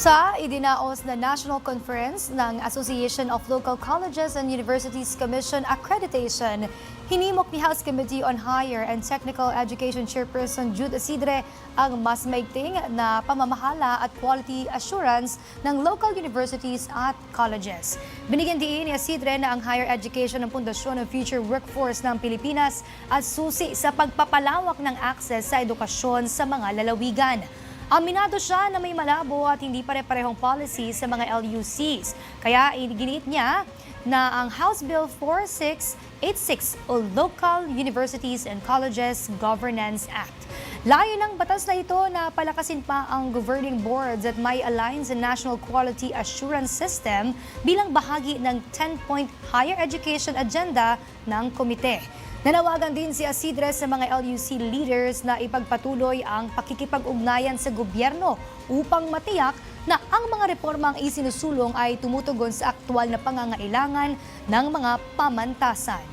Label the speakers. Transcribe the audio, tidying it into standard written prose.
Speaker 1: Sa idinaos na National Conference ng Association of Local Colleges and Universities Commission Accreditation, hinimok ni House Committee on Higher and Technical Education Chairperson Jude Isidre ang mas maigting na pamamahala at quality assurance ng local universities at colleges. Binigyan diin ni Isidre na ang higher education ng pundasyon ng future workforce ng Pilipinas at susi sa pagpapalawak ng access sa edukasyon sa mga lalawigan. Aminado siya na may malabo at hindi pare-parehong policy sa mga LUCs. Kaya ginit niya na ang House Bill 4686 o Local Universities and Colleges Governance Act. Layo ng batas na ito na palakasin pa ang governing boards at may align sa National Quality Assurance System bilang bahagi ng 10-point higher education agenda ng komite. Nanawagan din si Isidre sa mga LUC leaders na ipagpatuloy ang pakikipag-ugnayan sa gobyerno upang matiyak na ang mga reformang isinusulong ay tumutugon sa aktwal na pangangailangan ng mga pamantasan.